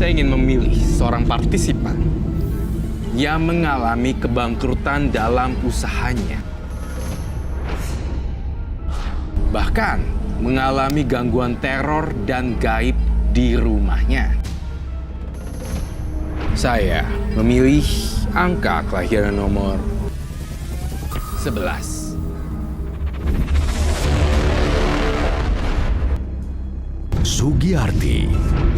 saya ingin memilih seorang partisipan yang mengalami kebangkrutan dalam usahanya. Bahkan mengalami gangguan teror dan gaib di rumahnya. Saya memilih angka kelahiran nomor 11. Sugiyarti,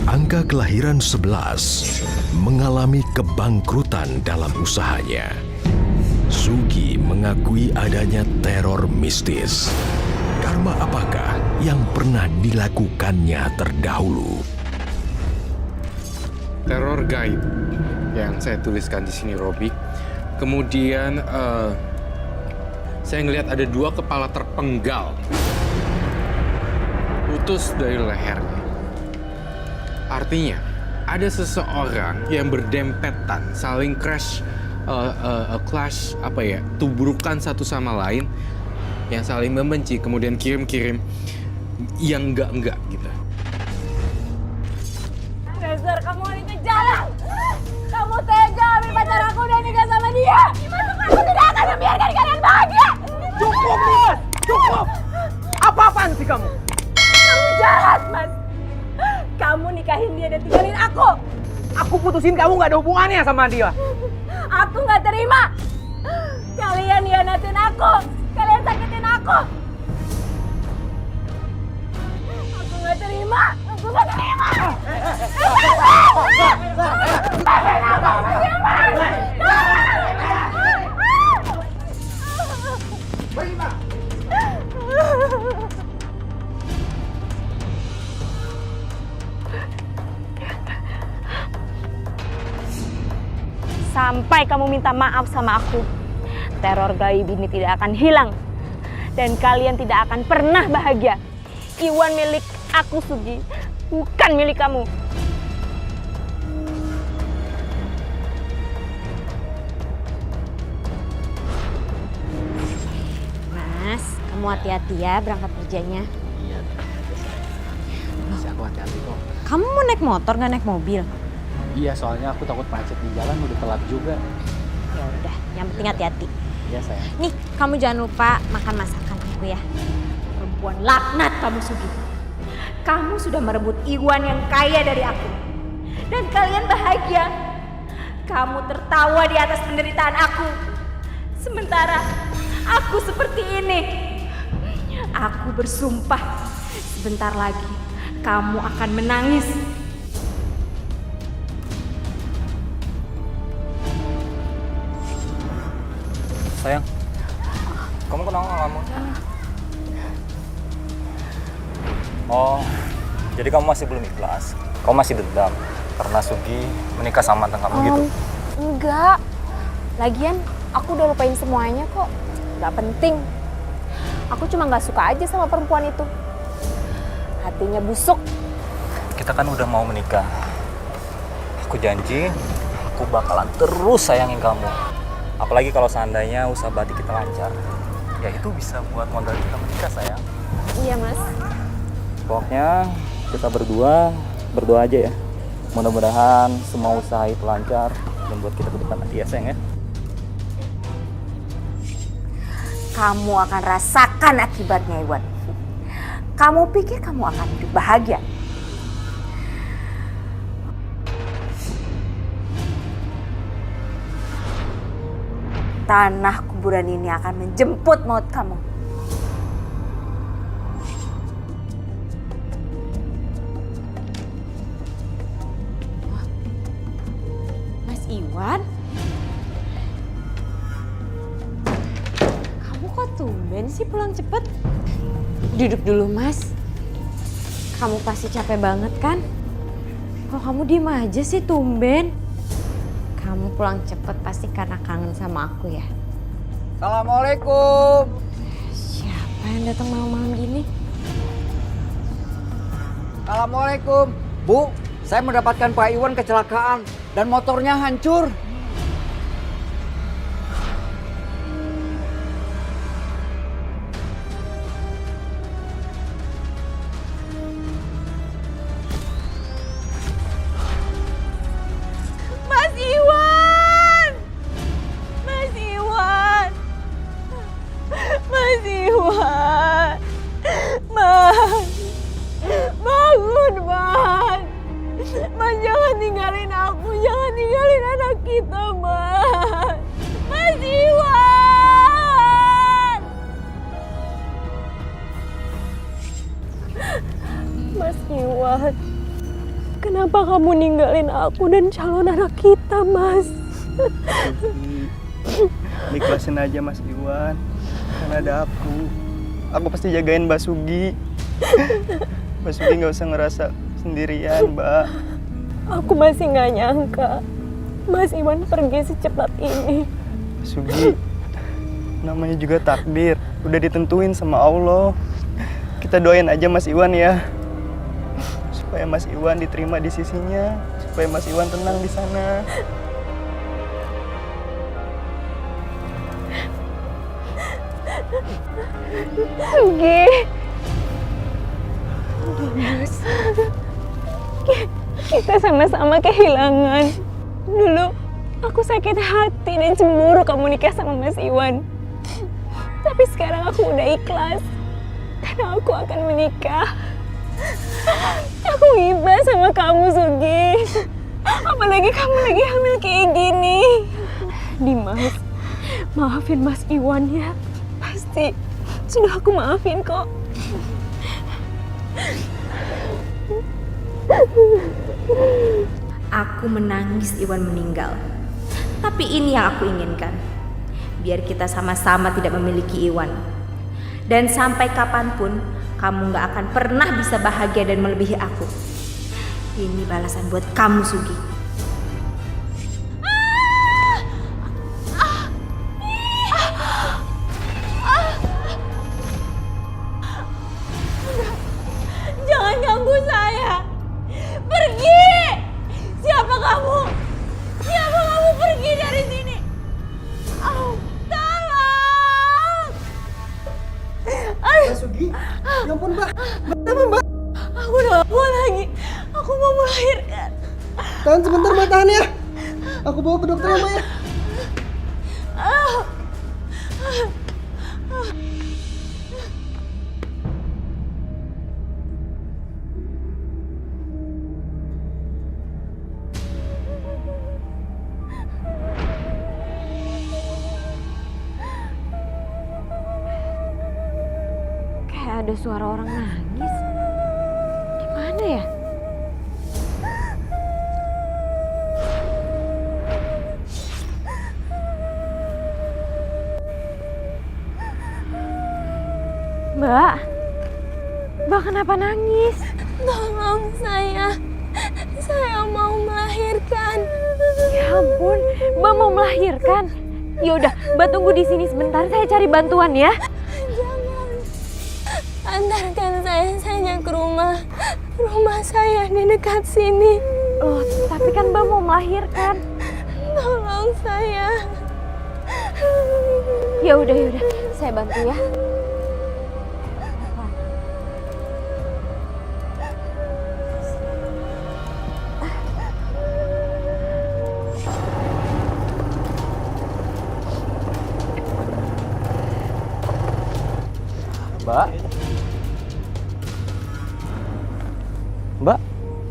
angka kelahiran 11, mengalami kebangkrutan dalam usahanya. Sugi mengakui adanya teror mistis. Karma apakah yang pernah dilakukannya terdahulu? Teror gaib yang saya tuliskan di sini, Robi. Kemudian saya ngelihat ada 2 kepala terpenggal putus dari lehernya. Artinya ada seseorang yang berdempetan saling clash tubrukan satu sama lain, yang saling membenci, kemudian kirim-kirim yang enggak gitu. Dasar kamu wanita jalan! Kamu tega ambil pacar aku dan nikah sama dia! Aku tidak akan membiarkan kalian bahagia! Cukup, Mas! Cukup! Apa-apaan sih kamu? Kamu jahat, Mas! Kamu nikahin dia dan tinggalin aku! Aku putusin kamu gak ada hubungannya sama dia. Aku nggak terima! Kalian hianatin aku! Kalian sakitin aku! Aku nggak terima! Aku nggak terima! Sampai kamu minta maaf sama aku, teror gaib ini tidak akan hilang. Dan kalian tidak akan pernah bahagia. Iwan milik aku, Sugi, bukan milik kamu. Mas, kamu hati-hati ya berangkat kerjanya. Iya, masih aku hati-hati kok. Kamu mau naik motor nggak naik mobil? Iya, soalnya aku takut macet di jalan, udah telat juga. Ya udah, yang penting hati-hati. Iya, sayang. Nih, kamu jangan lupa makan masakan aku ya. Perempuan laknat kamu, Sugi. Kamu sudah merebut Iwan yang kaya dari aku. Dan kalian bahagia. Kamu tertawa di atas penderitaan aku. Sementara aku seperti ini. Aku bersumpah, sebentar lagi kamu akan menangis. Sayang, kamu kenapa kamu? Oh, jadi kamu masih belum ikhlas? Kamu masih dendam karena Sugi menikah sama mantan kamu gitu? Enggak. Lagian aku udah lupain semuanya kok. Gak penting. Aku cuma gak suka aja sama perempuan itu. Hatinya busuk. Kita kan udah mau menikah. Aku janji, aku bakalan terus sayangin kamu. Apalagi kalau seandainya usaha batik kita lancar. Ya itu bisa buat modal kita menikah, sayang. Iya, Mas. Pokoknya kita berdoa aja ya. Mudah-mudahan semua usaha itu lancar dan buat kita ke depan nanti ya, sayang ya. Kamu akan rasakan akibatnya, Iwan. Kamu pikir kamu akan hidup bahagia? Tanah kuburan ini akan menjemput maut kamu. Mas Iwan? Kamu kok tumben sih pulang cepet? Duduk dulu, Mas. Kamu pasti capek banget kan? Kok kamu diem aja sih, tumben? Kamu pulang cepet pasti karena kangen sama aku ya? Assalamualaikum. Siapa yang datang malam-malam gini? Assalamualaikum. Bu, saya mendapatkan Pak Iwan kecelakaan dan motornya hancur. Iwan, kenapa kamu ninggalin aku dan calon anak kita, Mas? Ikhlasin aja Mas Iwan, kan ada aku. Aku pasti jagain Mbak Sugi. Mbak Sugi nggak usah ngerasa sendirian, Mbak. Aku masih nggak nyangka Mas Iwan pergi secepat ini. Mbak Sugi, namanya juga takdir, udah ditentuin sama Allah. Kita doain aja Mas Iwan ya, supaya Mas Iwan diterima di sisinya, supaya Mas Iwan tenang di sana. Sugi. Mas. Kita sama-sama kehilangan. Dulu aku sakit hati dan cemburu kamu nikah sama Mas Iwan. Tapi sekarang aku udah ikhlas. Karena aku akan menikah. Aku iba sama kamu, Sugi. Apalagi kamu lagi hamil kayak gini. Dimas, maafin Mas Iwan ya. Pasti sudah aku maafin kok. Aku menangis Iwan meninggal. Tapi ini yang aku inginkan. Biar kita sama-sama tidak memiliki Iwan. Dan sampai kapanpun kamu gak akan pernah bisa bahagia dan melebihi aku. Ini balasan buat kamu, Sugi. Jangan ganggu saya. Pergi. Siapa kamu? Siapa kamu, pergi dari sini? Oh, tolong. Mbak Sugi, ya ampun Mbak. Kenapa Mbak? Aku udah gak mau lagi. Aku mau melahirkan. Tahan sebentar Mbak, tahan ya. Aku bawa ke dokter ya Mbak ya. Kayak ada suara orang nangis. Gimana ya? Mbak, Mbak kenapa nangis? Tolong saya. Saya mau melahirkan. Ya ampun, Mbak mau melahirkan? Ya udah, Mbak tunggu di sini sebentar, saya cari bantuan ya. Jangan. Antarkan saya saja ke rumah. Rumah saya di dekat sini. Loh, tapi kan Mbak mau melahirkan. Tolong saya. Ya udah, saya bantu ya.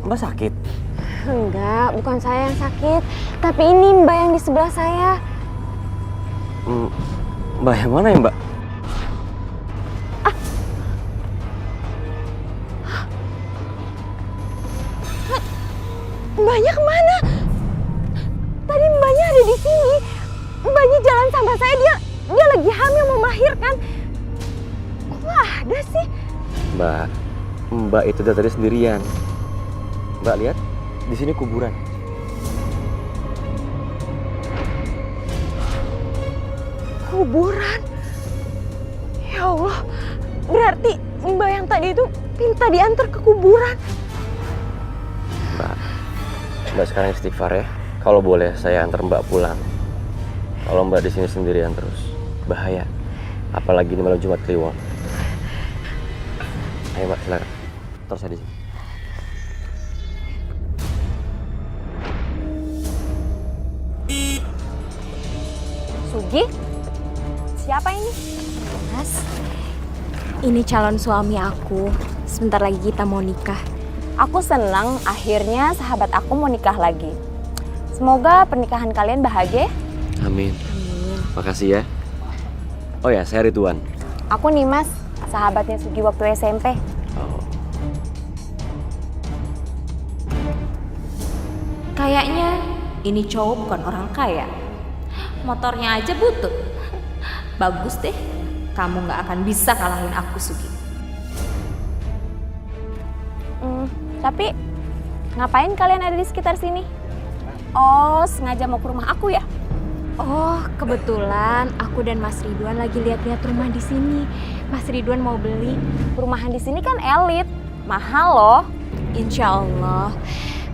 Mbak sakit? Enggak, bukan saya yang sakit. Tapi ini Mbak yang di sebelah saya. Mbak yang mana ya Mbak? Mbaknya kemana? Tadi Mbaknya ada di sini. Mbaknya jalan sama saya, dia lagi hamil mau melahirkan. Kok nggak ada sih? Mbak itu dari tadi sendirian. Mbak lihat, di sini kuburan. Kuburan? Ya Allah, berarti Mbak yang tadi itu minta diantar ke kuburan. Mbak sekarang istighfar ya. Kalau boleh saya antar Mbak pulang. Kalau Mbak di sini sendirian terus, bahaya. Apalagi ini malam Jumat Kliwon. Ayo Mbak, silakan. Terus saya di sini. Sugi? Siapa ini? Mas, ini calon suami aku. Sebentar lagi kita mau nikah. Aku senang akhirnya sahabat aku mau nikah lagi. Semoga pernikahan kalian bahagia. Amin. Makasih ya. Oh ya, saya Ridwan. Aku nih Mas, sahabatnya Sugi waktu SMP. Oh. Kayaknya ini cowok bukan orang kaya. Motornya aja butut. Bagus deh, kamu gak akan bisa kalahin aku, Sugi. Tapi ngapain kalian ada di sekitar sini? Oh, sengaja mau ke rumah aku ya? Oh, kebetulan aku dan Mas Ridwan lagi lihat-lihat rumah di sini. Mas Ridwan mau beli. Perumahan di sini kan elit, mahal loh. Insya Allah,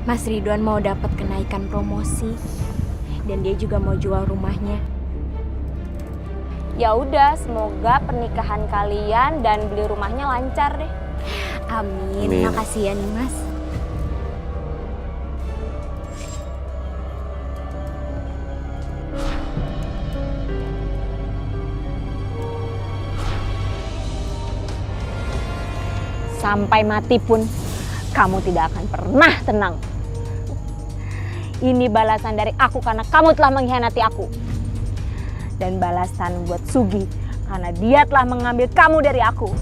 Mas Ridwan mau dapat kenaikan promosi. Dan dia juga mau jual rumahnya. Ya udah, semoga pernikahan kalian dan beli rumahnya lancar deh. Amin. Amin. Makasih ya nih, Mas. Sampai mati pun kamu tidak akan pernah tenang. Ini balasan dari aku karena kamu telah mengkhianati aku. Dan balasan buat Sugi karena dia telah mengambil kamu dari aku.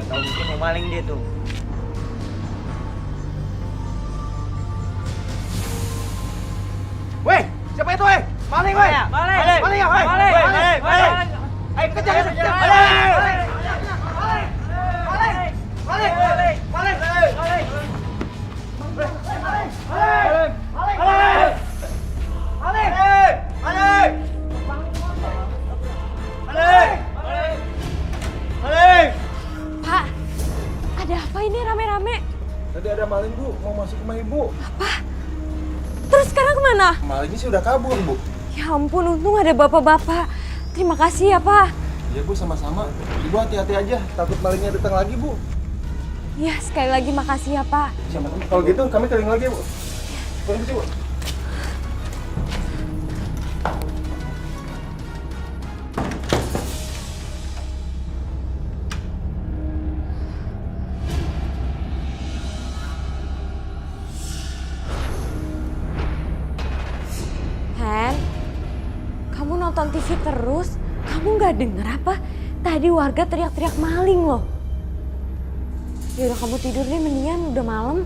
Tahu mungkin mau maling dia tuh. Weh, siapa itu, weh? Maling, weh! Maling! Maling ya, weh! Maling! Maling! Maling! Ayo kejar, kejar! Maling! Maling! Maling! Maling! Maling! Maling! Pak, ada apa ini rame-rame? Tadi ada maling, Bu, mau masuk rumah Ibu. Terus sekarang kemana? Malingnya sih udah kabur, Bu. Ya ampun, untung ada bapak-bapak. Terima kasih ya, Pak. Iya, Bu, sama-sama. Ibu hati-hati aja, takut malingnya datang lagi, Bu. Ya, sekali lagi makasih ya, Pak. Sama-sama. Kalau gitu, kami keliling lagi, Bu. Permisi, Bu. Hen, kamu nonton TV terus? Kamu nggak denger apa? Tadi warga teriak-teriak maling loh. Ya udah kamu tidur deh mendingan, udah malam.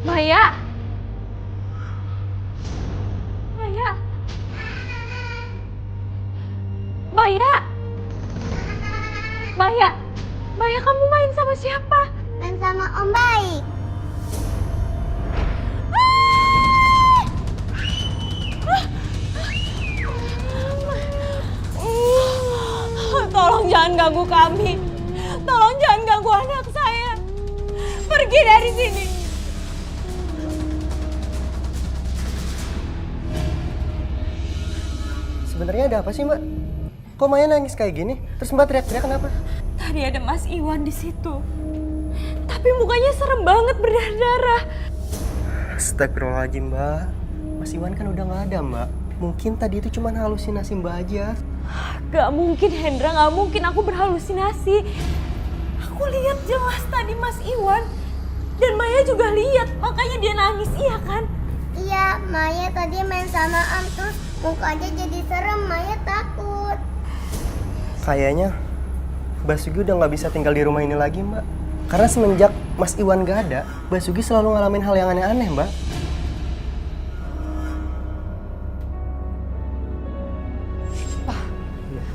Maya! Maya! Maya! Maya! Maya, kamu main sama siapa? Main sama Om Baik. Tolong jangan ganggu kami. Tolong jangan ganggu anak saya. Pergi dari sini. Sebenarnya ada apa sih, Mbak? Kok Maya nangis kayak gini? Terus Mbak teriak-teriak kenapa? Tadi ada Mas Iwan di situ. Tapi mukanya serem banget, berdarah-darah. Astagfirullahaladzim, Mbak. Mas Iwan kan udah nggak ada, Mbak. Mungkin tadi itu cuma halusinasi Mbak aja. Gak mungkin Hendra, gak mungkin aku berhalusinasi. Aku lihat jelas tadi Mas Iwan. Dan Maya juga lihat, makanya dia nangis, iya kan? Iya, Maya tadi main sama Am terus mukanya jadi serem, Maya takut. Kayaknya Mbak Sugi udah nggak bisa tinggal di rumah ini lagi, Mbak. Karena semenjak Mas Iwan gak ada, Mbak Sugi selalu ngalamin hal yang aneh-aneh, Mbak.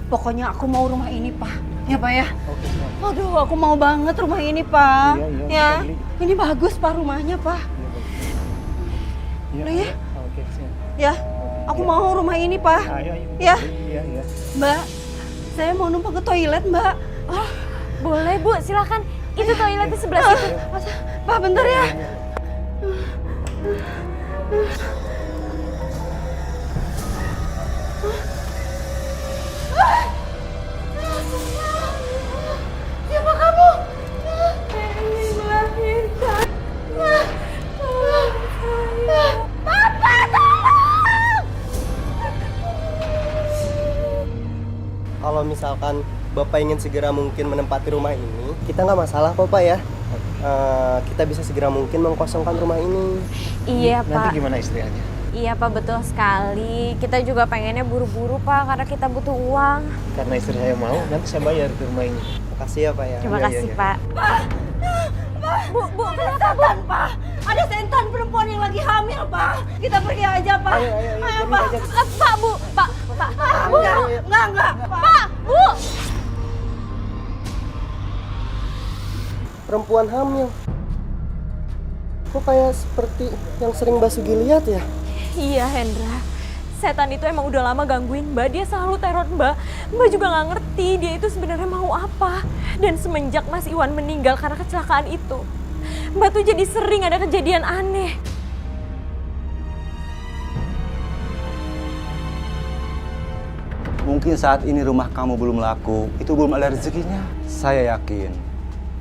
Pokoknya aku mau rumah ini, Pak. Ya, Pak ya? Aduh, aku mau banget rumah ini, Pak. Ya, ini bagus, Pak, rumahnya, Pak. Ya? Ya, aku mau rumah ini, Pak. Ya? Mbak, saya mau numpang ke toilet, Mbak. Oh, boleh Bu, silakan. Itu toiletnya sebelah situ. Pak, bentar ya. Siapa kamu? Ini melahirkan. Papa, tolong! Kalau misalkan Bapak ingin segera mungkin menempati rumah ini, kita nggak masalah kok, Pak ya. Kita bisa segera mungkin mengkosongkan rumah ini. Iya, Pak. Nanti gimana istriannya? Iya, Pak, betul sekali. Kita juga pengennya buru-buru, Pak, karena kita butuh uang. Karena istri saya mau, nanti saya bayar ke rumah ini. Makasih ya, Pak ya. Terima kasih, Pak. Bu, kenapa, Bu? Pak, ada setan perempuan yang lagi hamil, Pak. Kita pergi aja, Pak. Ayo, Pak. Pak, Bu, Pak. Bu, enggak, Pak, Bu. Perempuan hamil. Kok kayak seperti yang sering Mbak Sugi lihat ya? Iya, Hendra. Setan itu emang udah lama gangguin Mbak. Dia selalu teror Mbak. Mbak juga nggak ngerti dia itu sebenarnya mau apa. Dan semenjak Mas Iwan meninggal karena kecelakaan itu, Mbak tuh jadi sering ada kejadian aneh. Mungkin saat ini rumah kamu belum laku, itu belum ada rezekinya. Saya yakin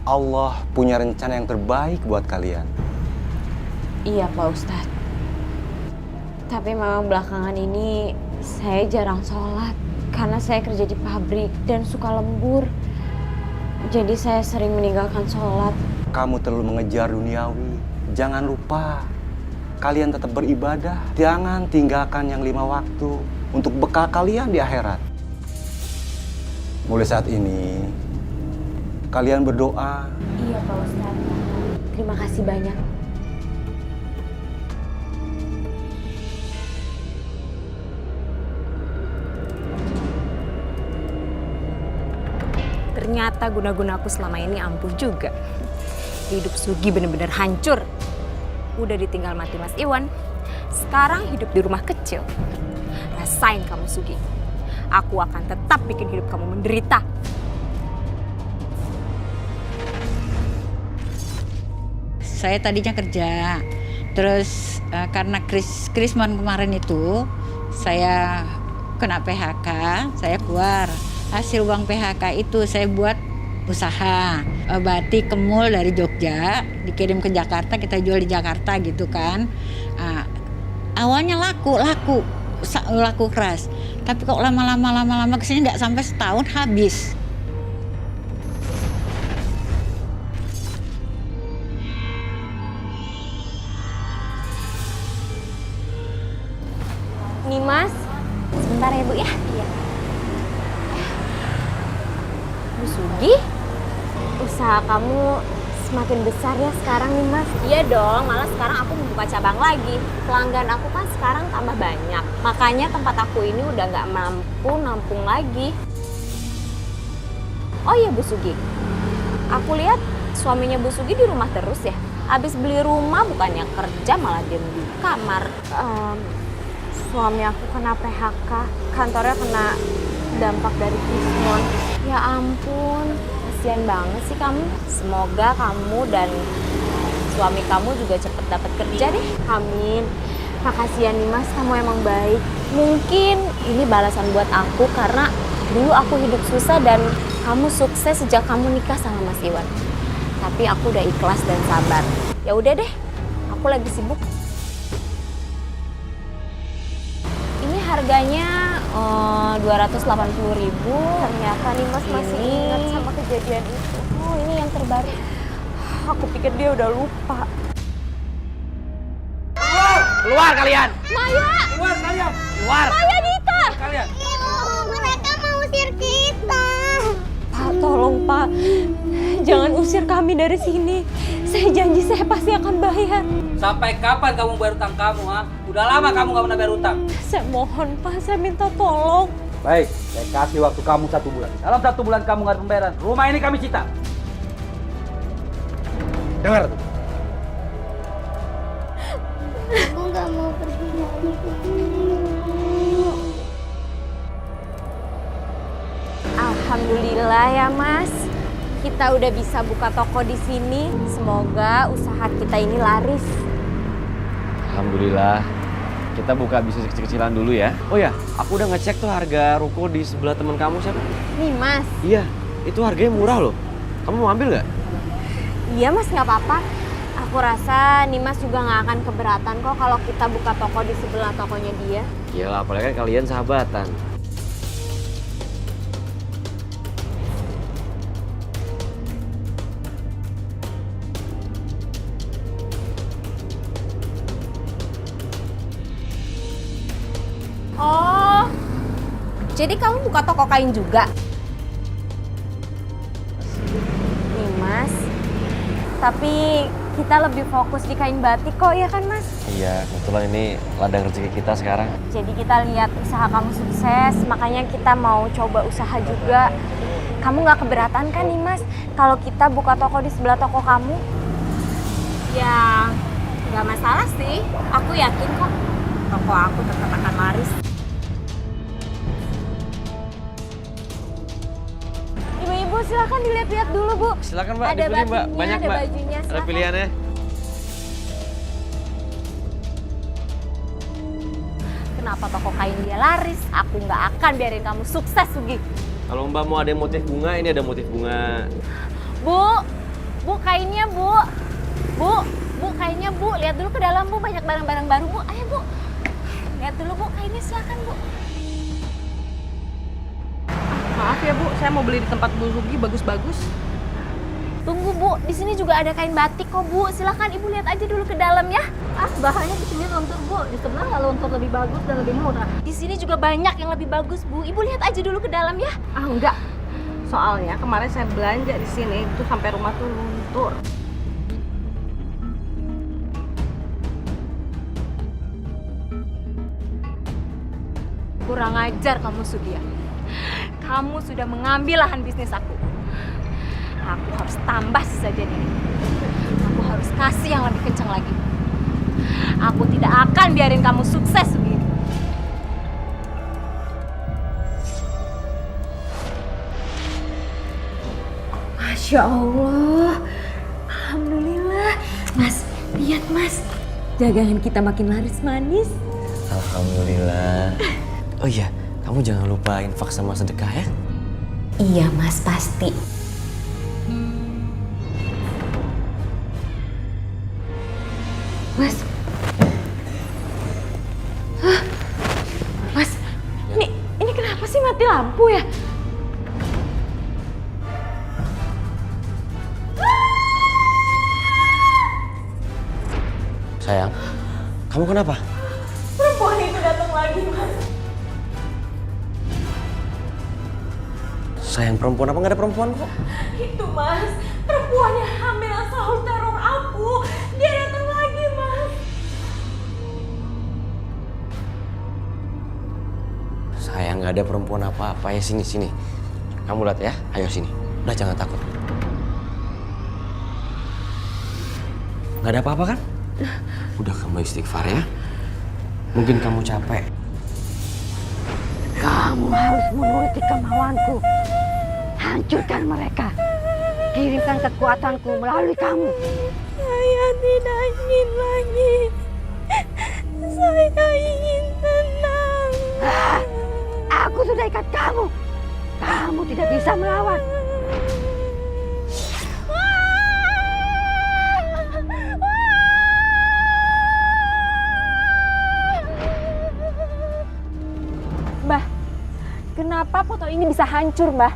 Allah punya rencana yang terbaik buat kalian. Iya, Pak Ustadz. Tapi memang belakangan ini saya jarang sholat karena saya kerja di pabrik dan suka lembur. Jadi saya sering meninggalkan sholat. Kamu terlalu mengejar duniawi. Jangan lupa, kalian tetap beribadah. Jangan tinggalkan yang 5 waktu untuk bekal kalian di akhirat. Mulai saat ini, kalian berdoa. Iya, Pak Ustadz. Terima kasih banyak. Ternyata guna-gunaku selama ini ampuh juga. Hidup Sugi bener-bener hancur. Udah ditinggal mati Mas Iwan. Sekarang hidup di rumah kecil. Rasain kamu, Sugi. Aku akan tetap bikin hidup kamu menderita. Saya tadinya kerja, terus karena Krismon kemarin itu saya kena PHK, saya keluar. Hasil uang PHK itu saya buat usaha batik kemul dari Jogja, dikirim ke Jakarta, kita jual di Jakarta gitu kan. Awalnya laku keras, tapi kok lama-lama kesini nggak sampai setahun habis. Nih Mas, sebentar ya Bu ya. Iya. Bu Sugi, usaha kamu semakin besar ya sekarang nih Mas. Iya dong, malah sekarang aku membuka cabang lagi. Pelanggan aku kan sekarang tambah banyak. Makanya tempat aku ini udah nggak mampu nampung lagi. Oh iya Bu Sugi, aku lihat suaminya Bu Sugi di rumah terus ya. Habis beli rumah bukannya kerja malah diem di kamar. Suami aku kena PHK, kantornya kena dampak dari Krismon. Ya ampun, kasihan banget sih kamu. Semoga kamu dan suami kamu juga cepet dapat kerja deh. Amin. Makasih ya nih Mas, kamu emang baik. Mungkin ini balasan buat aku karena dulu aku hidup susah dan kamu sukses sejak kamu nikah sama Mas Iwan. Tapi aku udah ikhlas dan sabar. Ya udah deh, aku lagi sibuk. Ini harganya 280.000. Ternyata Nimas masih ingat sama kejadian itu. Oh, ini yang terbaru. Aku pikir dia udah lupa. Keluar kalian! Maya! Keluar kalian! Keluar! Maya, Dita! Kalian! Mereka mau usir kita. Pak, tolong Pak. Jangan usir kami dari sini. Saya janji saya pasti akan bayar. Sampai kapan kamu bayar utang kamu, ha? Udah lama kamu gak pernah bayar utang. Saya mohon Pak, saya minta tolong. Baik, saya kasih waktu kamu 1 bulan. Dalam 1 bulan kamu nggak ada pembayaran, rumah ini kami sita. Dengar tuh. Aku nggak mau pergi lagi ke sini. Alhamdulillah ya Mas. Kita udah bisa buka toko di sini. Semoga usaha kita ini laris. Alhamdulillah. Kita buka bisnis kecil-kecilan dulu ya. Oh ya, aku udah ngecek tuh harga ruko di sebelah teman kamu siapa? Nih Mas. Iya, itu harganya murah loh. Kamu mau ambil nggak? Iya Mas, nggak apa-apa. Aku rasa Nimas juga nggak akan keberatan kok kalau kita buka toko di sebelah tokonya dia. Iyalah, apalagi kan kalian sahabatan. Oh, jadi kamu buka toko kain juga? Nih Mas, tapi kita lebih fokus di kain batik kok, ya kan Mas? Iya, kebetulan ini ladang rezeki kita sekarang. Jadi kita lihat usaha kamu sukses, makanya kita mau coba usaha juga. Kamu nggak keberatan kan nih Mas, kalau kita buka toko di sebelah toko kamu? Ya, nggak masalah sih. Aku yakin kok toko aku tetap akan laris. Ibu-ibu silakan dilihat-lihat dulu Bu. Silakan Mbak, ada dipilih Mbak. batiknya, Banyak ada Mbak. bajunya, Ada silakan. pilihannya. Kenapa toko kain dia laris? Aku nggak akan biarin kamu sukses, Sugi. Kalau Mbak mau ada motif bunga, ini ada motif bunga. Bu kainnya Bu kainnya Bu. Lihat dulu ke dalam Bu, banyak barang-barang baru Bu. Ayo Bu, lihat dulu Bu kainnya, silakan Bu. Maaf ya Bu, saya mau beli di tempat Bu Sugi bagus-bagus. Tunggu Bu, di sini juga ada kain batik kok Bu. Silakan Ibu lihat aja dulu ke dalam ya. Bahannya di sini luntur Bu, di sebelah nggak luntur lebih bagus dan lebih murah. Di sini juga banyak yang lebih bagus Bu. Ibu lihat aja dulu ke dalam ya. Enggak. Soalnya kemarin saya belanja di sini itu sampai rumah tuh luntur. Kurang ajar kamu Sudia. Kamu sudah mengambil lahan bisnis aku. Aku harus tambah sesajen ini. Aku harus kasih yang lebih kencang lagi. Aku tidak akan biarin kamu sukses begini. Masya Allah. Alhamdulillah. Mas, lihat Mas. Dagangan kita makin laris manis. Alhamdulillah. Oh iya, kamu jangan lupa infak sama sedekah ya. Iya Mas, pasti. Mas. Hah? Mas, ini kenapa sih mati lampu ya? Sayang, kamu kenapa? Perempuan itu datang lagi, Mas. Sayang, perempuan apa? Nggak ada perempuan kok. Itu Mas, perempuan yang hamil asal teror aku. Dia datang lagi, Mas. Sayang, nggak ada perempuan apa-apa ya. Sini. Kamu lihat ya, ayo sini. Udah jangan takut. Nggak ada apa-apa kan? Udah kamu istighfar ya. Mungkin kamu capek. Kamu harus menuruti kemauanku. Hancurkan mereka. Kirimkan kekuatanku melalui kamu. Saya tidak ingin lagi. Saya ingin tenang. Aku sudah ikat kamu. Kamu tidak bisa melawan. kenapa foto ini bisa hancur, Mbah.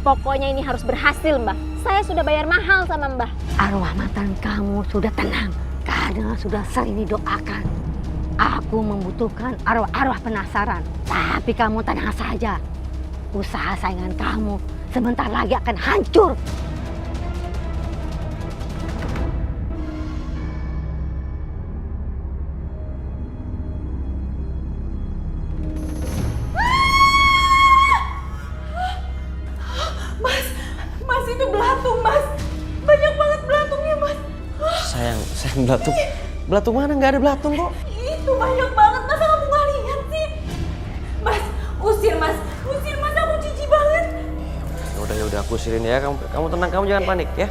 Pokoknya ini harus berhasil, Mbah. Saya sudah bayar mahal sama Mbah. Arwah mantan kamu sudah tenang karena sudah sering didoakan. Aku membutuhkan arwah-arwah penasaran. Tapi kamu tenang saja. Usaha saingan kamu sebentar lagi akan hancur. Mas itu belatung, Mas. Banyak banget belatungnya, Mas. Sayang belatung. Belatung mana? Nggak ada belatung kok. Itu banyak banget, masa kamu nggak lihat sih? Mas, usir Mas, aku jijik banget. Ya udah aku usirin ya. Kamu tenang, kamu jangan panik ya.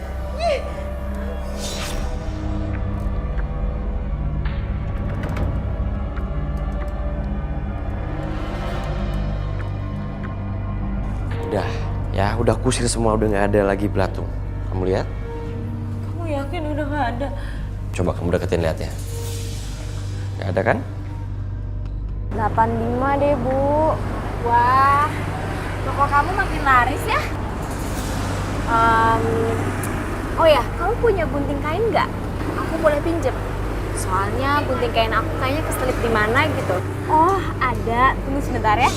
Udah aku usir semua, udah nggak ada lagi belatung. Kamu lihat? Kamu yakin udah nggak ada? Coba kamu deketin lihat ya. Nggak ada kan? 85 deh, Bu. Wah, toko kamu makin laris ya? Oh ya, kamu punya gunting kain nggak? Aku boleh pinjem. Soalnya gunting kain aku kayaknya keselip di mana gitu. Oh, ada. Tunggu sebentar ya.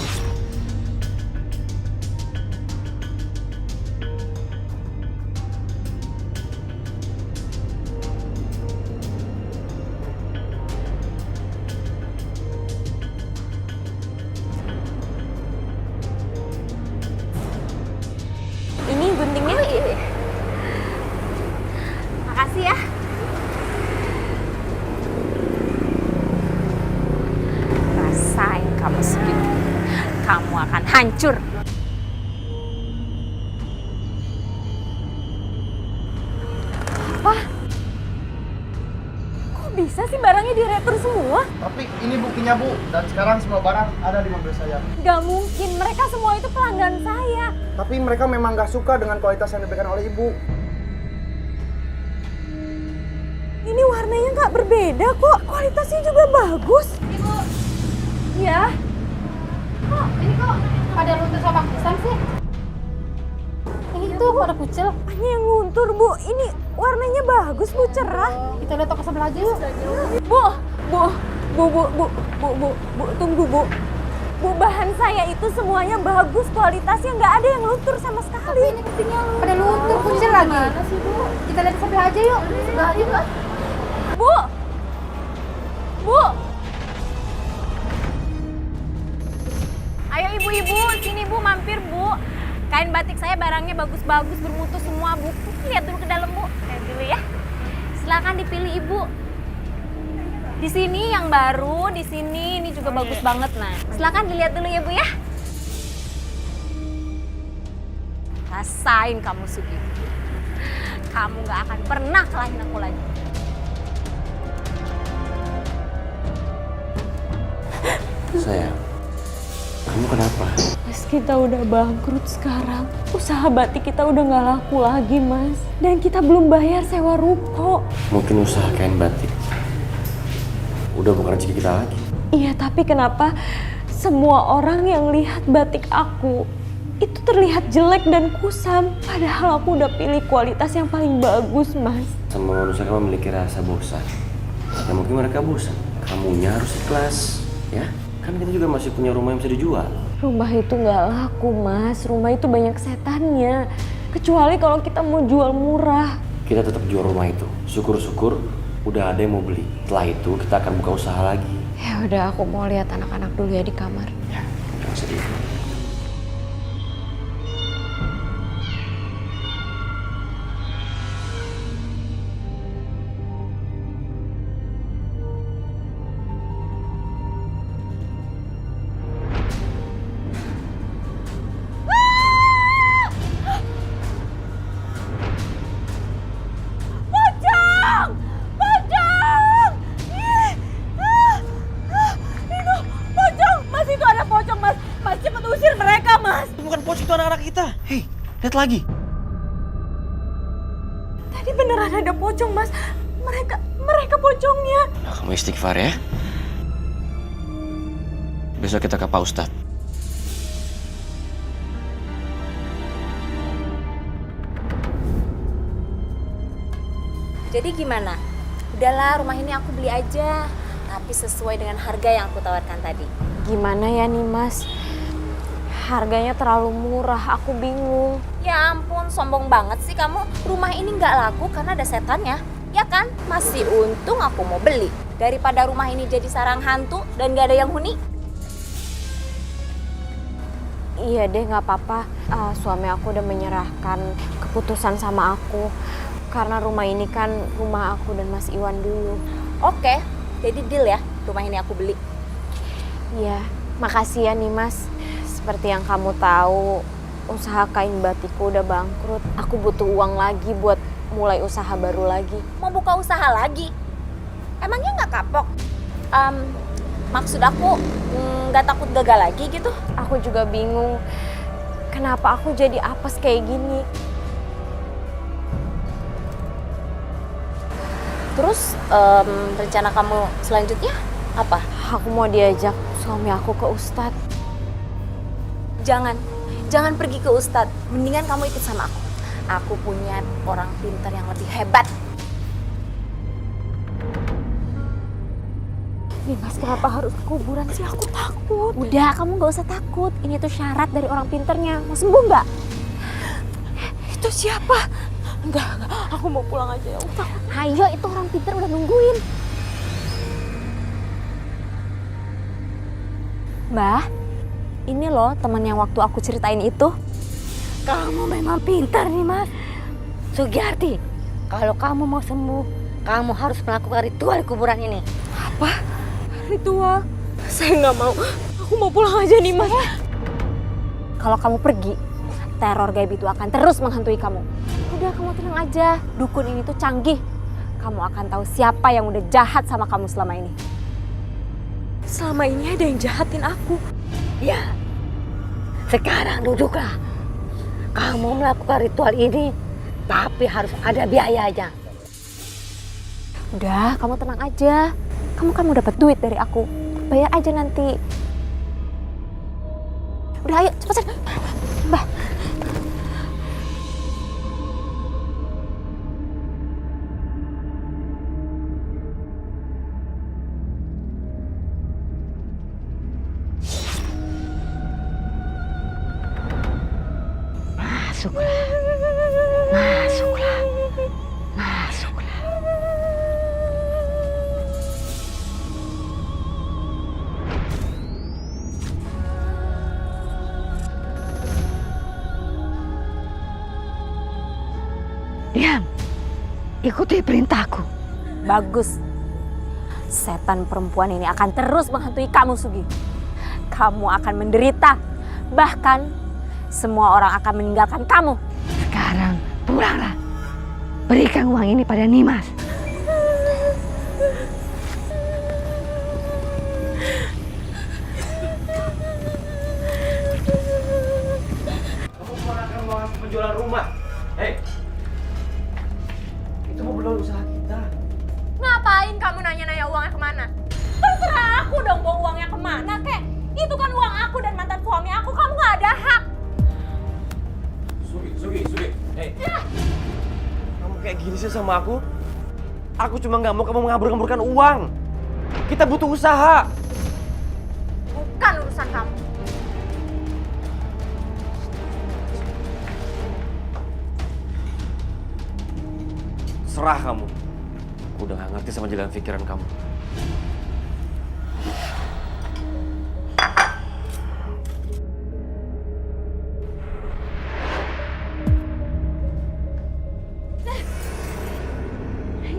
Ini guntingnya. Makasih ya. Rasain kamu segitu. Kamu akan hancur. Apa? Kok bisa sih barangnya diretur semua? Tapi ini buktinya, Bu. Dan sekarang semua barang ada di mobil saya. Gak mungkin, mereka semua itu pelanggan saya. Tapi mereka memang nggak suka dengan kualitas yang diberikan oleh Ibu. Ini warnanya nggak berbeda kok, kualitasnya juga bagus. Ibu. Iya. Kok ini kok pada luntur sama kucel sih? Ini tuh pada kucel. Hanya yang luntur, Bu. Ini warnanya bagus, Bu, cerah. Kita lihat toko sebelah aja yuk. Bu, tunggu, Bu. Bu, bahan saya itu semuanya bagus, kualitasnya nggak ada yang luntur sama sekali. Ini buktinya pada luntur kucel lagi. Mana sih, Bu? Kita lihat sebelah aja yuk. Sebelah aja, Bu. Bu. Ayo ibu-ibu, sini Bu, mampir Bu. Kain batik saya barangnya bagus-bagus, bermutu semua Bu. Lihat dulu ke dalam Bu. Lihat dulu ya. Silakan dipilih Ibu. Di sini yang baru, di sini ini juga bagus banget. Nah, silakan dilihat dulu ya Bu ya. Rasain kamu Sugi. Kamu gak akan pernah kalahin aku lagi. Sayang, kamu kenapa? Mas, kita udah bangkrut sekarang. Usaha batik kita udah nggak laku lagi, Mas. Dan kita belum bayar sewa ruko. Mungkin usaha kain batik udah bukan rezeki kita lagi. Iya, tapi kenapa semua orang yang lihat batik aku itu terlihat jelek dan kusam? Padahal aku udah pilih kualitas yang paling bagus, Mas. Semua manusia kan memiliki rasa bosan. Ya mungkin mereka bosan. Kamunya harus ikhlas, ya. Kan kita juga masih punya rumah yang bisa dijual. Rumah itu nggak laku, Mas. Rumah itu banyak setannya. Kecuali kalau kita mau jual murah. Kita tetap jual rumah itu. Syukur-syukur udah ada yang mau beli. Setelah itu kita akan buka usaha lagi. Ya udah, aku mau lihat anak-anak dulu ya di kamar. Ya, jangan sedih. Lihat lagi. Tadi beneran ada pocong, Mas. Mereka pocongnya. Nah, kamu istighfar ya. Besok kita ke Pak Ustadz. Jadi gimana? Udahlah, rumah ini aku beli aja. Tapi sesuai dengan harga yang aku tawarkan tadi. Gimana ya nih Mas? Harganya terlalu murah, aku bingung. Ya ampun, sombong banget sih kamu. Rumah ini nggak laku karena ada setannya. Ya kan? Masih untung aku mau beli. Daripada rumah ini jadi sarang hantu dan nggak ada yang huni. Iya deh, nggak apa-apa. Suami aku udah menyerahkan keputusan sama aku. Karena rumah ini kan rumah aku dan Mas Iwan dulu. Oke, jadi deal ya, rumah ini aku beli. Iya, makasih ya nih Mas. Seperti yang kamu tahu, usaha kain batikku udah bangkrut. Aku butuh uang lagi buat mulai usaha baru lagi. Mau buka usaha lagi? Emangnya nggak kapok? Maksud aku nggak takut gagal lagi gitu? Aku juga bingung. Kenapa aku jadi apes kayak gini? Terus rencana kamu selanjutnya apa? Aku mau diajak suami aku ke Ustadz. Jangan pergi ke Ustadz. Mendingan kamu ikut sama aku. Aku punya orang pintar yang lebih hebat. Nih Mas, kenapa harus ke kuburan sih? Aku takut. Udah, kamu nggak usah takut. Ini tuh syarat dari orang pintarnya. Mau sembuh nggak? Itu siapa? Enggak, aku mau pulang aja ya. Takut. Ayo, itu orang pintar udah nungguin. Mbah, ini loh teman yang waktu aku ceritain itu. Kamu memang pintar nih Mas. Sugiyarti, kalau kamu mau sembuh, kamu harus melakukan ritual di kuburan ini. Apa? Ritual? Saya nggak mau. Aku mau pulang aja nih Mas. Kalau kamu pergi, teror gaib itu akan terus menghantui kamu. Udah, kamu tenang aja. Dukun ini tuh canggih. Kamu akan tahu siapa yang udah jahat sama kamu selama ini. Selama ini ada yang jahatin aku. Ya, sekarang duduklah. Kamu melakukan ritual ini, tapi harus ada biayanya. Udah, kamu tenang aja. Kamu kan mau dapat duit dari aku. Bayar aja nanti. Udah, ayo cepat. Mbah. Masuklah. Masuklah. Masuklah. Diam. Ikuti perintahku. Bagus. Setan perempuan ini akan terus menghantui kamu, Sugi. Kamu akan menderita. Bahkan semua orang akan meninggalkan kamu. Sekarang pulanglah. Berikan uang ini pada Nimas. Kamu akan melakukan penjualan rumah. Hei, itu mau belum usaha kita. Ngapain kamu nanya-nanya uangnya kemana? Terserah aku dong bawa uangnya kemana, kek. Itu kan uang aku dan mantan suami aku. Kamu gak ada hak. Sugi. Hei. Kamu kayak gini sih sama aku? Aku cuma nggak mau kamu mengambur-ngamburkan uang. Kita butuh usaha. Bukan urusan kamu. Serah kamu. Aku udah nggak ngerti sama jalan pikiran kamu.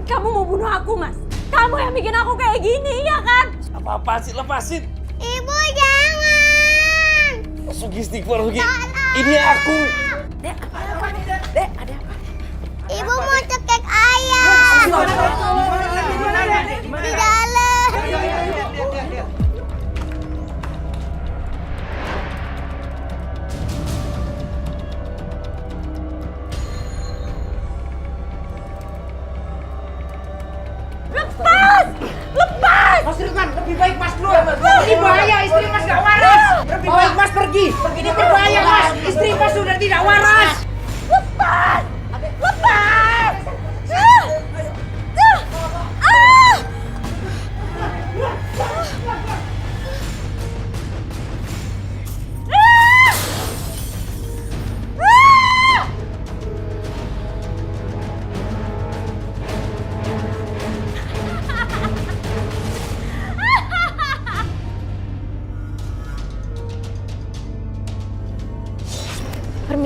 Kamu mau bunuh aku, Mas? Kamu yang bikin aku kayak gini, ya kan? Apa-apa sih, lepasin. Ibu jangan. Sugi istighfar, Sugi. Ini aku. Dek, apa nih, Dek? Ada apa? Ibu mau cekek ayam. Di dalam. Lepas! Mas Ridwan, lebih baik Mas keluar. Ini bahaya, istri Mas gak waras. Lebih baik Mas pergi. Ini berbahaya Mas. Istri Mas sudah tidak waras. Lepas! Lepas!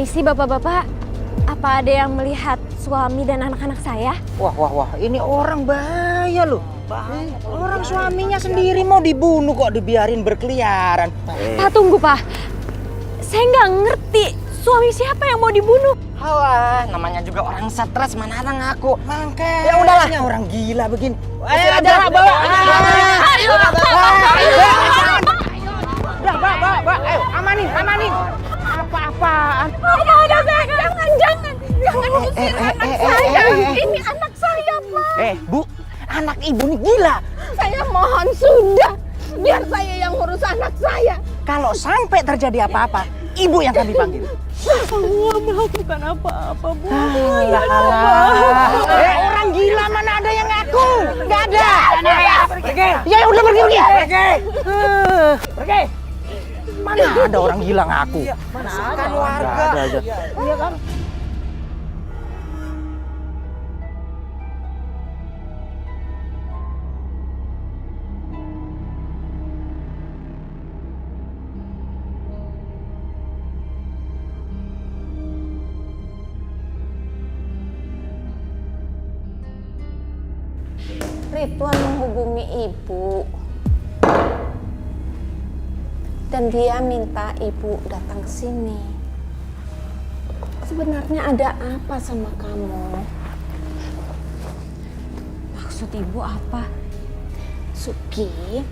Permisi bapak-bapak, apa ada yang melihat suami dan anak-anak saya? Wah, ini orang bahaya loh. Orang suaminya sendiri mau dibunuh kok dibiarin berkeliaran. Pak tunggu Pak, saya nggak ngerti suami siapa yang mau dibunuh. Wah, namanya juga orang stres, mana ada ngaku. Makanya. Ya udahlah, orang gila begini. Ayo, ada, bawa. Ayo, udah, bawa. Ayo, amanin. Apa-apaan? Nggak ada saya, jangan usir anak saya. Ini anak saya Pak. Bu, anak ibu nih gila. Saya mohon sudah, biar saya yang urus anak saya. Kalau sampai terjadi apa-apa, ibu yang kami panggil. Allah melakukan apa-apa, Bu. Orang gila mana ada yang ngaku? Nggak ada. Pergi. Ya udah pergi. Pergi. Mana ada orang gila ngaku? Mana ada warga? Ada aja. Iya kan? Ridwan menghubungi ibu dan dia minta ibu datang ke sini. Sebenarnya ada apa sama kamu? Maksud ibu apa? Sugi,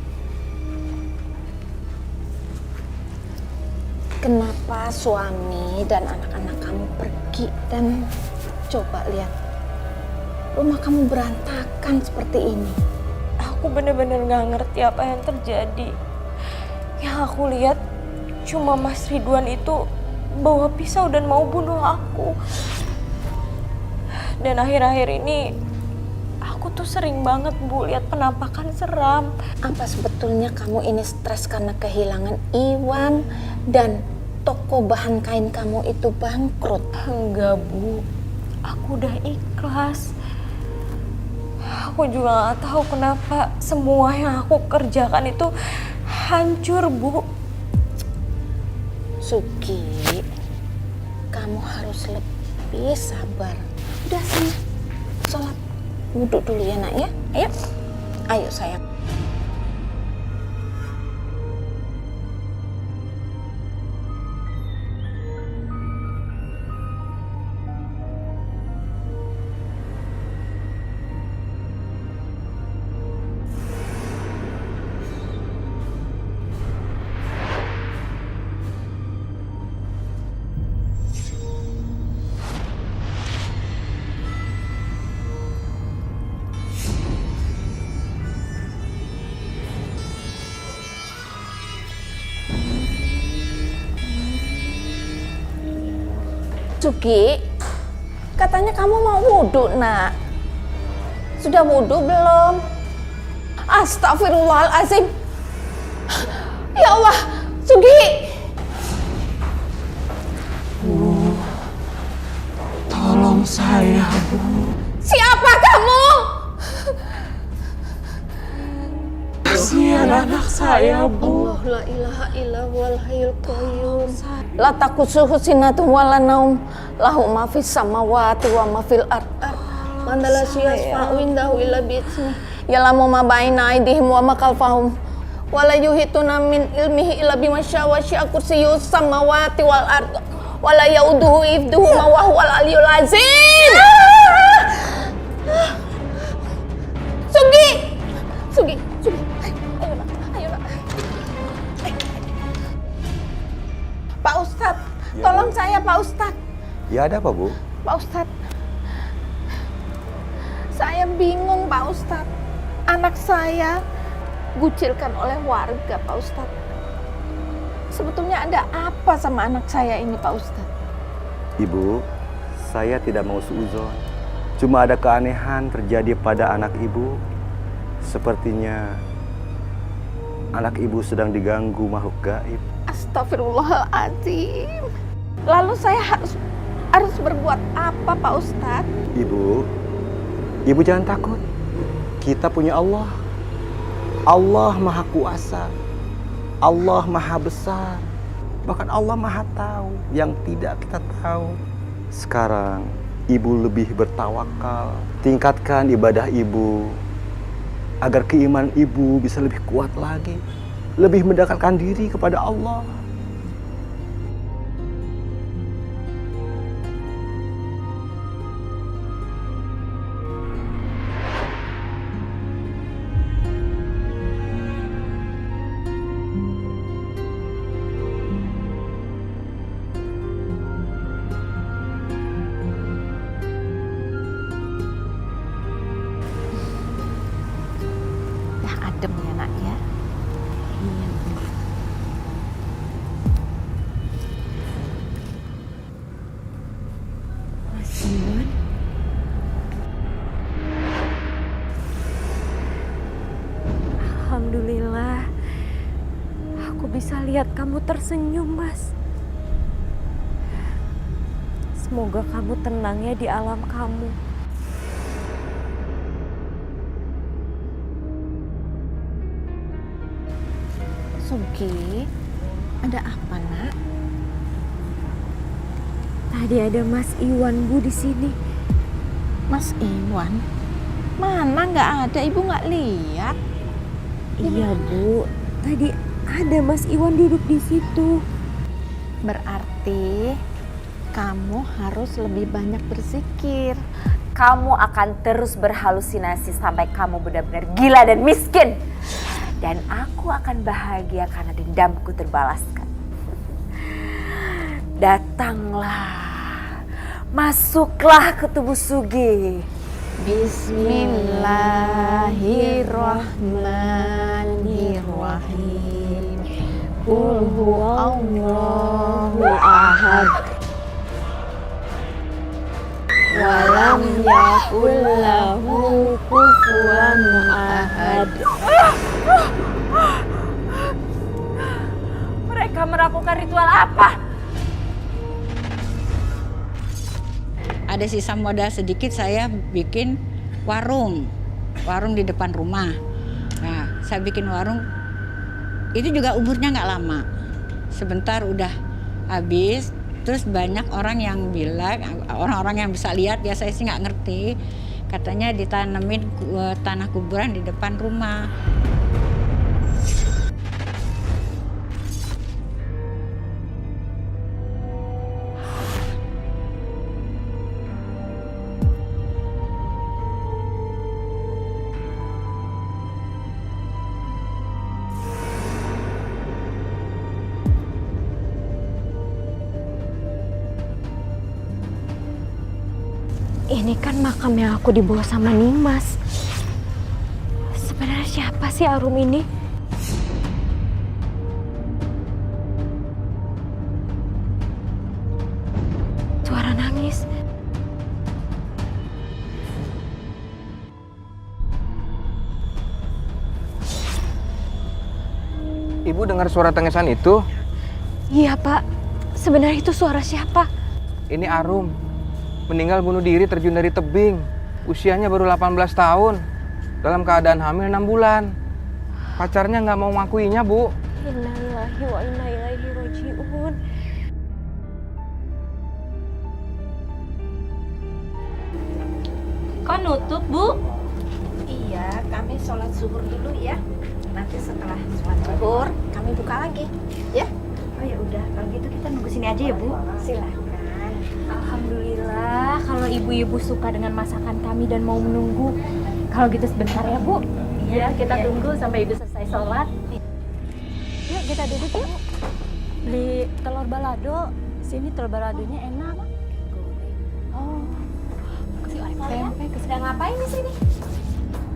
kenapa suami dan anak-anak kamu pergi dan coba lihat rumah kamu berantakan seperti ini? Aku bener-bener gak ngerti apa yang terjadi. Yang aku lihat cuma Mas Ridwan itu bawa pisau dan mau bunuh aku. Dan akhir-akhir ini aku tuh sering banget Bu lihat penampakan seram. Apa sebetulnya kamu ini stres karena kehilangan Iwan dan toko bahan kain kamu itu bangkrut? Enggak Bu, aku udah ikhlas. Aku juga gak tahu kenapa semua yang aku kerjakan itu hancur, Bu. Sugi, kamu harus lebih sabar. Udah sini, sholat wudhu dulu ya nak ya. Ayo sayang. Sugi, katanya kamu mau wudhu nak. Sudah wudhu belum? Astagfirullahaladzim. Ya Allah, Sugi. Bu, tolong saya, Bu. Siapa kamu? Kasihan anak saya, Bu. La ilaha illa wal hayyul qayyum. La takusuhu sinatun wala naum. Lahu ma fis samawati wa ma fil ard. Mandala yasfa'u indahu illa bi'itsnih. Ya'lamu ma baina aydihim wa ma khalfahum. Wala yuhituna min ilmihi illa bima syaa wa syaa kursiyyus samawati wal ard. Wala yauduhu hifdhuhuma wa huwal aliyyul azim. Sugi. Ayo nak. Pak Ustadz, Ya, tolong Bu. saya Pak Ustadz. Ya ada apa, Bu? Pak Ustadz, saya bingung Pak Ustadz. Anak saya gucilkan oleh warga Pak Ustadz. Sebetulnya ada apa sama anak saya ini Pak Ustadz? Ibu, saya tidak mau suuzon. Cuma ada keanehan terjadi pada anak ibu. Sepertinya anak ibu sedang diganggu makhluk gaib. Astagfirullahaladzim. Lalu saya harus berbuat apa Pak Ustadz? Ibu jangan takut. Kita punya Allah. Allah Maha Kuasa. Allah Maha Besar. Bahkan Allah Maha tahu yang tidak kita tahu. Sekarang ibu lebih bertawakal. Tingkatkan ibadah ibu agar keimanan ibu bisa lebih kuat lagi, lebih mendekatkan diri kepada Allah. Adem ya nak ya. Iya. Mas Iwan. Alhamdulillah. Aku bisa lihat kamu tersenyum, Mas. Semoga kamu tenang ya di alam kamu. Sugi, ada apa nak? Tadi ada Mas Iwan Bu di sini. Mas Iwan? Mana nggak ada, ibu nggak lihat. Iya Bu, tadi ada Mas Iwan duduk di situ. Berarti kamu harus lebih banyak berzikir. Kamu akan terus berhalusinasi sampai kamu benar-benar gila dan miskin. Dan aku akan bahagia karena dendamku terbalaskan. Datanglah, masuklah ke tubuh Sugi. Bismillahirrahmanirrahim. Qul huwallahu ahad. Walam yakul lahu kufuwan ahad. Mereka melakukan ritual apa? Ada sisa modal sedikit, saya bikin warung di depan rumah. Nah, saya bikin warung, itu juga umurnya nggak lama. Sebentar udah habis. Terus banyak orang yang bilang, orang-orang yang bisa lihat, ya saya sih nggak ngerti, katanya ditanemin tanah kuburan di depan rumah. Ini kan makam yang aku dibawa sama Nimas. Sebenarnya siapa sih Arum ini? Suara nangis. Ibu dengar suara tangisan itu? Iya Pak, sebenarnya itu suara siapa? Ini Arum. Meninggal bunuh diri terjun dari tebing. Usianya baru 18 tahun. Dalam keadaan hamil 6 bulan. Pacarnya nggak mau ngakuinya, Bu. Innalillahi wa inna ilaihi raji'un. Kok nutup, Bu? Iya, kami sholat zuhur dulu ya. Nanti setelah sholat zuhur, kami buka lagi. Ya? Oh ya udah, kalau gitu kita nunggu sini aja ya Bu. Silakan. Alhamdulillah, kalau ibu-ibu suka dengan masakan kami dan mau menunggu. Kalau gitu sebentar ya Bu. Iya, kita tunggu sampai Ibu selesai sholat. Yuk kita duduk yuk. Beli telur balado. Sini telur baladonya enak. Oh, tempe. Sedang ngapain di sini?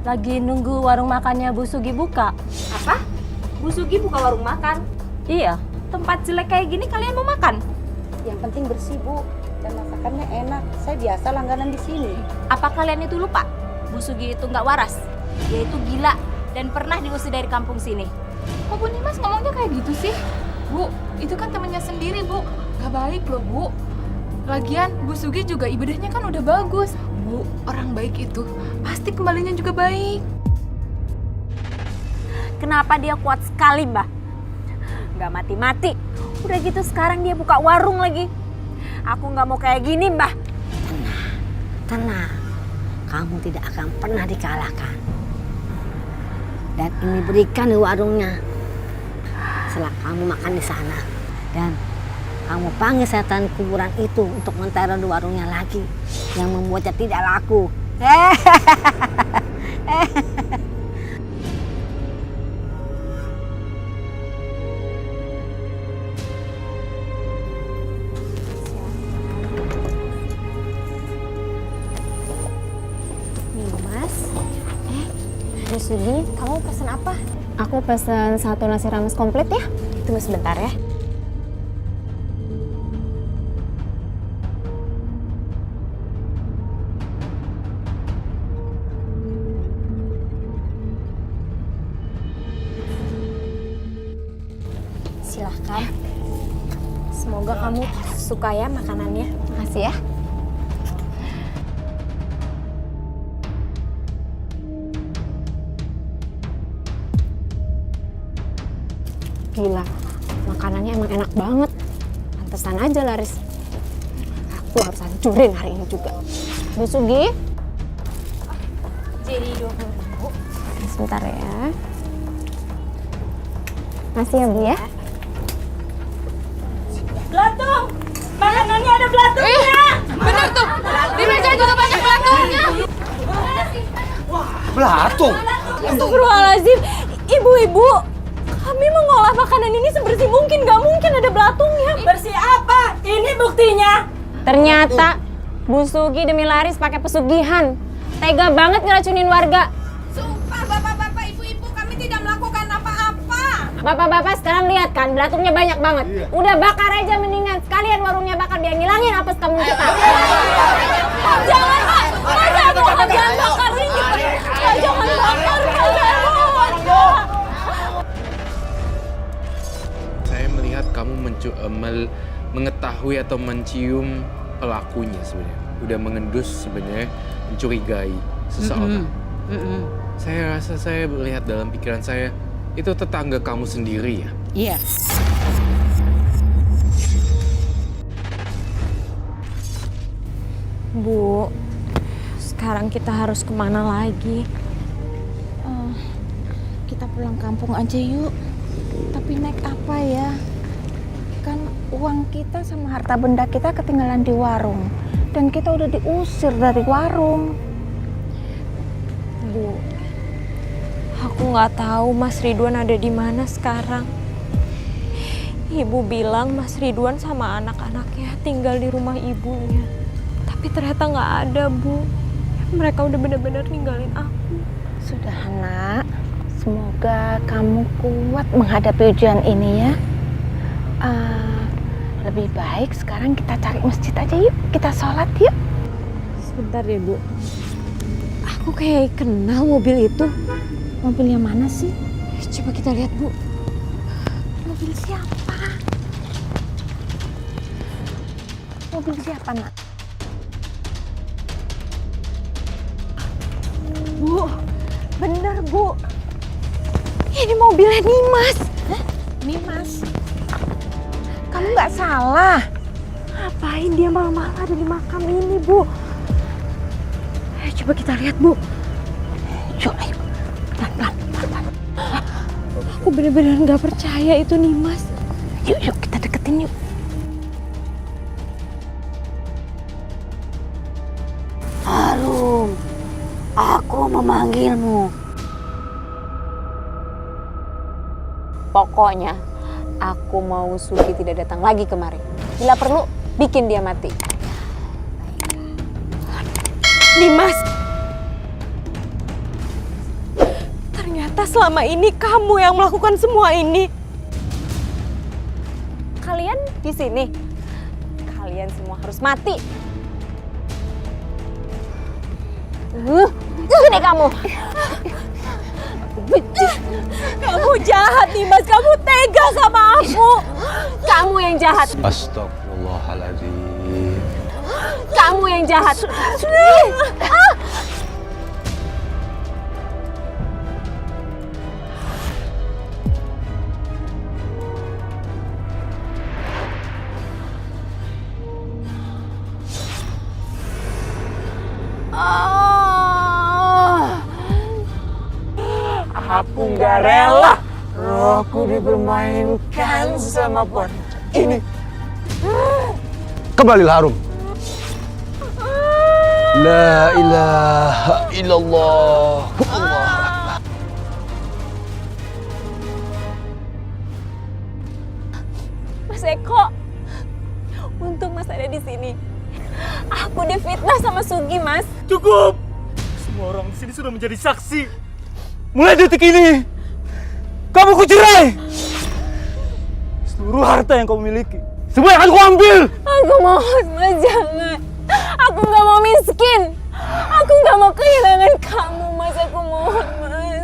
Lagi nunggu warung makannya Bu Sugi buka. Apa? Bu Sugi buka warung makan? Iya. Tempat jelek kayak gini kalian mau makan? Yang penting bersih, Bu. Dan masakannya enak. Saya biasa langganan di sini. Apa kalian itu lupa? Bu Sugi itu nggak waras. Dia itu gila dan pernah diusir dari kampung sini. Kok Bu Nimas ngomongnya kayak gitu sih? Bu, itu kan temennya sendiri, Bu. Gak baik loh, Bu. Lagian, Bu Sugi juga ibadahnya kan udah bagus. Bu, orang baik itu pasti kembalinya juga baik. Kenapa dia kuat sekali, Mbak? Nggak mati-mati. Udah gitu sekarang dia buka warung lagi. Aku nggak mau kayak gini, Mbah. Tenang, kamu tidak akan pernah dikalahkan. Dan ini berikan di warungnya. Setelah kamu makan di sana. Dan kamu panggil setan kuburan itu untuk menteror di warungnya lagi. Yang membuatnya tidak laku. Bu Sugi, kamu pesan apa? Aku pesan 1 nasi rames komplit ya. Tunggu sebentar ya. Silahkan. Semoga kamu suka ya makanannya. Makasih ya. Gila, makanannya emang enak banget. Pantesan aja laris. Aku harus hancurin hari ini juga. Bu Sugi. Jadi 20.000. Sebentar ya. Masih ya Bu ya. Belatung! Makanannya ada belatungnya! Bener tuh, di meja juga banyak belatungnya. Belatung? Astagfirullahaladzim, ibu-ibu. Kami mengolah makanan ini sebersih mungkin, gak mungkin ada belatungnya. Bersih apa? Ini buktinya. Ternyata Bu Sugi demi laris pakai pesugihan. Tega banget ngeracunin warga. Sumpah bapak-bapak, ibu-ibu, kami tidak melakukan apa-apa. Bapak-bapak sekarang lihat kan, belatungnya banyak banget. Udah bakar aja mendingan. Sekalian warungnya bakar biar ngilangin apes kamu kita. Jangan Pak, jangan bakar ini. Jangan bakar, Saya melihat kamu mengetahui atau mencium pelakunya sebenarnya. Udah mengendus sebenarnya, mencurigai seseorang. Saya rasa saya melihat dalam pikiran saya, itu tetangga kamu sendiri ya? Iya. Bu, sekarang kita harus kemana lagi? Kita pulang kampung aja yuk. Tapi naik apa ya? Kan uang kita sama harta benda kita ketinggalan di warung. Dan kita udah diusir dari warung. Bu, aku nggak tahu Mas Ridwan ada di mana sekarang. Ibu bilang Mas Ridwan sama anak-anaknya tinggal di rumah ibunya. Tapi ternyata nggak ada, Bu. Mereka udah benar-benar ninggalin aku. Sudah, Nak. Semoga kamu kuat menghadapi ujian ini ya. Lebih baik sekarang kita cari masjid aja yuk. Kita sholat yuk. Sebentar deh, Bu. Aku kayak kenal mobil itu. Mobil yang mana sih? Coba kita lihat, Bu. Mobil siapa? Mobil siapa, Nak? Bu, bener, Bu. Ini mobilnya Nimas. Hah? Nimas? Kamu nggak salah. Ngapain dia malah-malah ada di makam ini, Bu? Coba kita lihat, Bu. Yuk, ayo. Pelan-pelan. Aku bener-bener nggak percaya itu Nimas. Yuk, kita deketin yuk. Harum, aku memanggilmu. Pokoknya, aku mau Sugi tidak datang lagi kemari. Bila perlu, bikin dia mati. Nimas! Ternyata selama ini kamu yang melakukan semua ini. Kalian di sini. Kalian semua harus mati. Sini kamu. Kamu jahat, Nimas. Kamu tega sama aku. Kamu yang jahat. Astagfirullahaladzim. Kamu yang jahat. Aku nggak rela rohku dipermainkan sama pohon ini. Kembalilah Harum. La ilaha illallah. Allah Akbar. Mas Eko, untung Mas ada di sini. Aku difitnah sama Sugi, Mas. Cukup. Semua orang di sini sudah menjadi saksi. Mulai detik ini, kamu kucerai. Seluruh harta yang kau miliki, semua akan kau ambil. Aku mohon, Mas, jangan. Aku nggak mau miskin. Aku nggak mau kehilangan kamu, Mas. Aku mohon, Mas.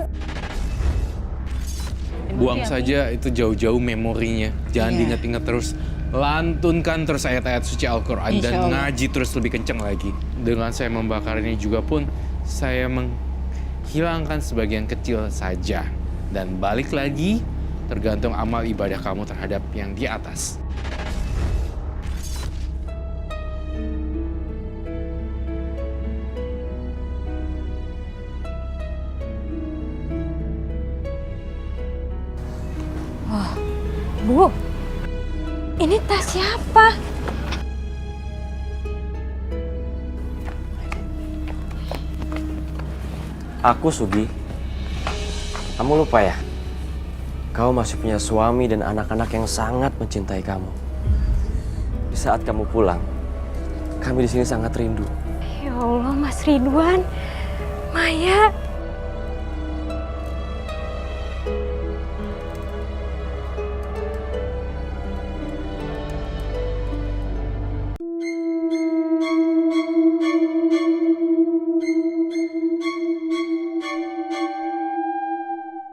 Buang saja itu jauh-jauh memorinya. Jangan diingat-ingat terus. Lantunkan terus ayat-ayat suci Al-Quran dan ngaji terus lebih kencang lagi. Dengan saya membakar ini juga pun, saya menghilangkan sebagian kecil saja. Dan balik lagi, tergantung amal ibadah kamu terhadap yang di atas. Wah, Bu, ini tas siapa? Aku Sugi. Kamu lupa ya? Kau masih punya suami dan anak-anak yang sangat mencintai kamu. Di saat kamu pulang, kami di sini sangat rindu. Ya Allah, Mas Ridwan, Maya,